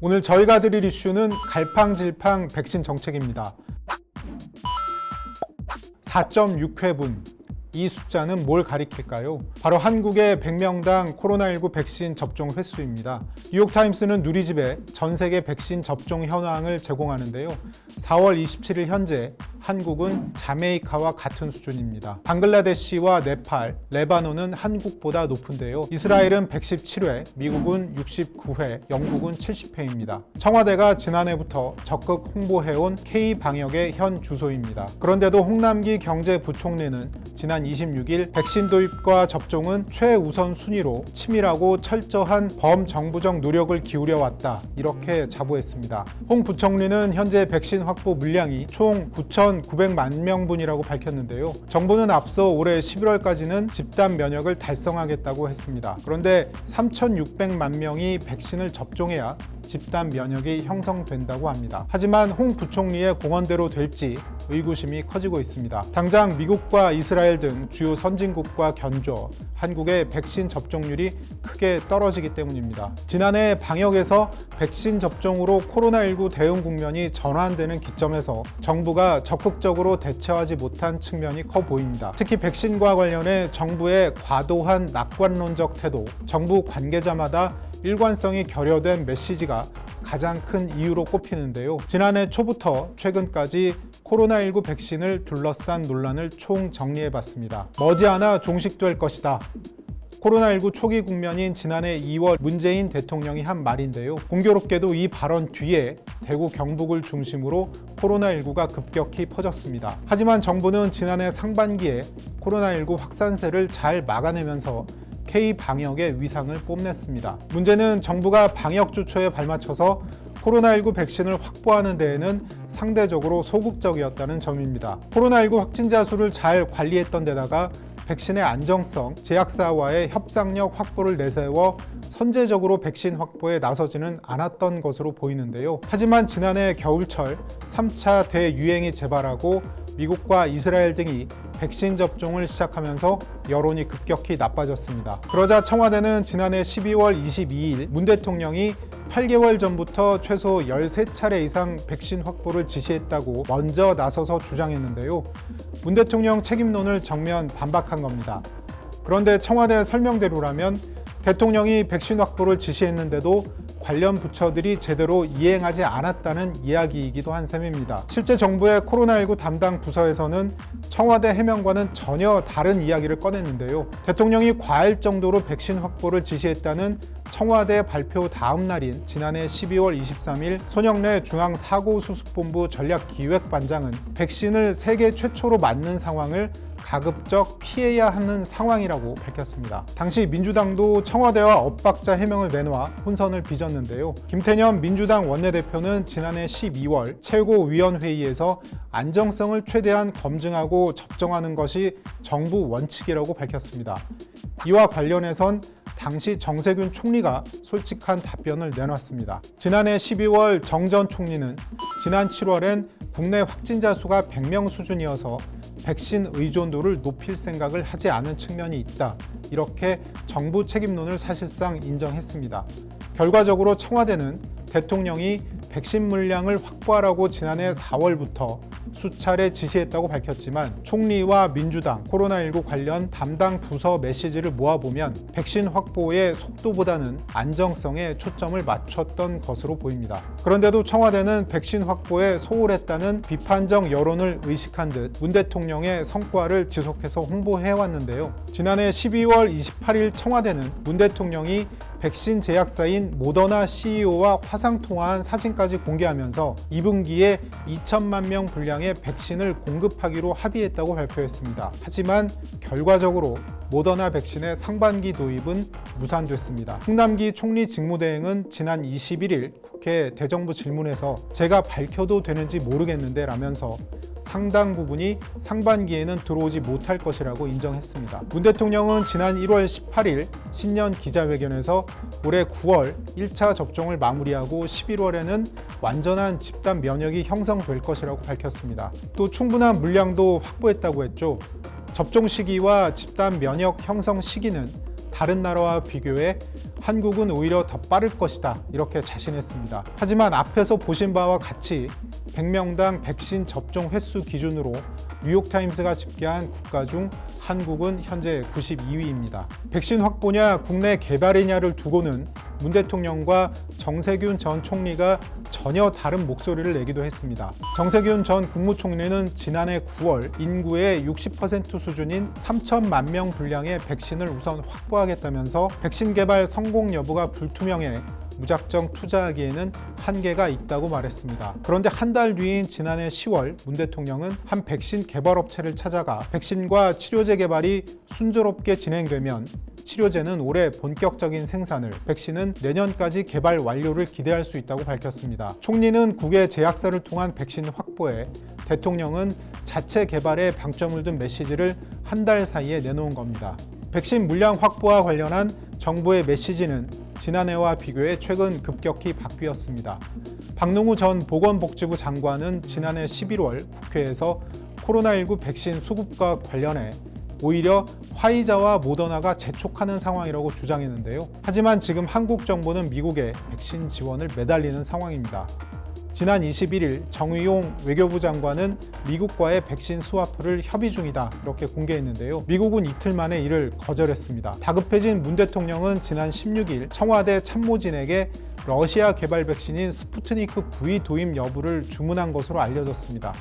오늘 저희가 드릴 이슈는 갈팡질팡 백신 정책입니다. 4.6회분. 이 숫자는 뭘 가리킬까요? 바로 한국의 100명당 코로나19 백신 접종 횟수입니다. 뉴욕타임스는 누리집에 전 세계 백신 접종 현황을 제공하는데요. 4월 27일 현재 한국은 자메이카와 같은 수준입니다. 방글라데시와 네팔, 레바논은 한국보다 높은데요. 이스라엘은 117회, 미국은 69회, 영국은 70회입니다. 청와대가 지난해부터 적극 홍보해온 K방역의 현 주소입니다. 그런데도 홍남기 경제부총리는 지난 26일 백신 도입과 접종은 최우선 순위로 치밀하고 철저한 범정부적 노력을 기울여왔다, 이렇게 자부했습니다. 홍 부총리는 현재 백신 확보 물량이 총 9,900만 명분이라고 밝혔는데요. 정부는 앞서 올해 11월까지는 집단 면역을 달성하겠다고 했습니다. 그런데 3,600만 명이 백신을 접종해야 집단 면역이 형성된다고 합니다. 하지만 홍 부총리의 공언대로 될지 의구심이 커지고 있습니다. 당장 미국과 이스라엘 등 주요 선진국과 견조, 한국의 백신 접종률이 크게 떨어지기 때문입니다. 지난해 방역에서 백신 접종으로 코로나19 대응 국면이 전환되는 기점에서 정부가 적극적으로 대처하지 못한 측면이 커 보입니다. 특히 백신과 관련해 정부의 과도한 낙관론적 태도, 정부 관계자마다 일관성이 결여된 메시지가 가장 큰 이유로 꼽히는데요. 지난해 초부터 최근까지 코로나19 백신을 둘러싼 논란을 총 정리해봤습니다. 머지않아 종식될 것이다. 코로나19 초기 국면인 지난해 2월 문재인 대통령이 한 말인데요. 공교롭게도 이 발언 뒤에 대구 경북을 중심으로 코로나19가 급격히 퍼졌습니다. 하지만 정부는 지난해 상반기에 코로나19 확산세를 잘 막아내면서 K방역의 위상을 뽐냈습니다. 문제는 정부가 방역 주초에 발맞춰서 코로나19 백신을 확보하는 데에는 상대적으로 소극적이었다는 점입니다. 코로나19 확진자 수를 잘 관리했던 데다가 백신의 안정성, 제약사와의 협상력 확보를 내세워 선제적으로 백신 확보에 나서지는 않았던 것으로 보이는데요. 하지만 지난해 겨울철 3차 대유행이 재발하고 미국과 이스라엘 등이 백신 접종을 시작하면서 여론이 급격히 나빠졌습니다. 그러자 청와대는 지난해 12월 22일 문 대통령이 8개월 전부터 최소 13차례 이상 백신 확보를 지시했다고 먼저 나서서 주장했는데요. 문 대통령 책임론을 정면 반박한 겁니다. 그런데 청와대 설명대로라면 대통령이 백신 확보를 지시했는데도 관련 부처들이 제대로 이행하지 않았다는 이야기이기도 한 셈입니다. 실제 정부의 코로나19 담당 부서에서는 청와대 해명과는 전혀 다른 이야기를 꺼냈는데요. 대통령이 과할 정도로 백신 확보를 지시했다는 청와대 발표 다음 날인 지난해 12월 23일 손영래 중앙사고수습본부 전략기획반장은 백신을 세계 최초로 맞는 상황을 가급적 피해야 하는 상황이라고 밝혔습니다. 당시 민주당도 청와대와 엇박자 해명을 내놓아 혼선을 빚었는데요. 김태년 민주당 원내대표는 지난해 12월 최고위원회의에서 안정성을 최대한 검증하고 접종하는 것이 정부 원칙이라고 밝혔습니다. 이와 관련해선 당시 정세균 총리가 솔직한 답변을 내놨습니다. 지난해 12월 정 전 총리는 지난 7월엔 국내 확진자 수가 100명 수준이어서 백신 의존도를 높일 생각을 하지 않은 측면이 있다, 이렇게 정부 책임론을 사실상 인정했습니다. 결과적으로 청와대는 대통령이 백신 물량을 확보하라고 지난해 4월부터 수차례 지시했다고 밝혔지만 총리와 민주당, 코로나19 관련 담당 부서 메시지를 모아보면 백신 확보의 속도보다는 안정성에 초점을 맞췄던 것으로 보입니다. 그런데도 청와대는 백신 확보에 소홀했다는 비판적 여론을 의식한 듯 문 대통령의 성과를 지속해서 홍보해왔는데요. 지난해 12월 28일 청와대는 문 대통령이 백신 제약사인 모더나 CEO와 화상통화한 사진까지 공개하면서 2분기에 2천만 명 분량의 백신을 공급하기로 합의했다고 발표했습니다. 하지만 결과적으로 모더나 백신의 상반기 도입은 무산됐습니다. 홍남기 총리 직무대행은 지난 21일 국회 대정부 질문에서 제가 밝혀도 되는지 모르겠는데 라면서 상당 부분이 상반기에는 들어오지 못할 것이라고 인정했습니다. 문 대통령은 지난 1월 18일 신년 기자회견에서 올해 9월 1차 접종을 마무리하고 11월에는 완전한 집단 면역이 형성될 것이라고 밝혔습니다. 또 충분한 물량도 확보했다고 했죠. 접종 시기와 집단 면역 형성 시기는 다른 나라와 비교해 한국은 오히려 더 빠를 것이다 이렇게 자신했습니다. 하지만 앞에서 보신 바와 같이 100명당 백신 접종 횟수 기준으로 뉴욕타임스가 집계한 국가 중 한국은 현재 92위입니다. 백신 확보냐 국내 개발이냐를 두고는 문 대통령과 정세균 전 총리가 전혀 다른 목소리를 내기도 했습니다. 정세균 전 국무총리는 지난해 9월 인구의 60% 수준인 3천만 명 분량의 백신을 우선 확보하겠다면서 백신 개발 성공 여부가 불투명해 무작정 투자하기에는 한계가 있다고 말했습니다. 그런데 한 달 뒤인 지난해 10월 문 대통령은 한 백신 개발업체를 찾아가 백신과 치료제 개발이 순조롭게 진행되면 치료제는 올해 본격적인 생산을, 백신은 내년까지 개발 완료를 기대할 수 있다고 밝혔습니다. 총리는 국외 제약사를 통한 백신 확보에, 대통령은 자체 개발에 방점을 둔 메시지를 한 달 사이에 내놓은 겁니다. 백신 물량 확보와 관련한 정부의 메시지는 지난해와 비교해 최근 급격히 바뀌었습니다. 박능우 전 보건복지부 장관은 지난해 11월 국회에서 코로나19 백신 수급과 관련해 오히려 화이자와 모더나가 재촉하는 상황이라고 주장했는데요. 하지만 지금 한국 정부는 미국의 백신 지원을 매달리는 상황입니다. 지난 21일 정의용 외교부 장관은 미국과의 백신 스와프를 협의 중이다 이렇게 공개했는데요. 미국은 이틀 만에 이를 거절했습니다. 다급해진 문 대통령은 지난 16일 청와대 참모진에게 러시아 개발 백신인 스푸트니크 V 도입 여부를 주문한 것으로 알려졌습니다.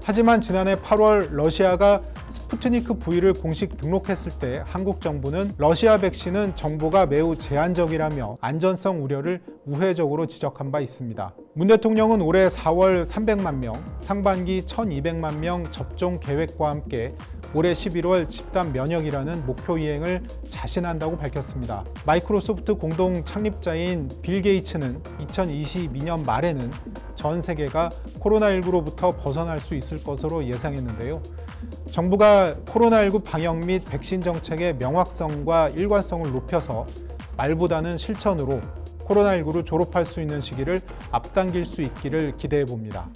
하지만 지난해 8월 러시아가 스푸트니크 V를 공식 등록했을 때 한국 정부는 러시아 백신은 정보가 매우 제한적이라며 안전성 우려를 우회적으로 지적한 바 있습니다. 문 대통령은 올해 4월 300만 명, 상반기 1200만 명 접종 계획과 함께 올해 11월 집단 면역이라는 목표 이행을 자신한다고 밝혔습니다. 마이크로소프트 공동 창립자인 빌 게이츠는 2022년 말에는 전 세계가 코로나19로부터 벗어날 수 있을 것으로 예상했는데요. 정부가 코로나19 방역 및 백신 정책의 명확성과 일관성을 높여서 말보다는 실천으로 코로나19를 졸업할 수 있는 시기를 앞당길 수 있기를 기대해 봅니다.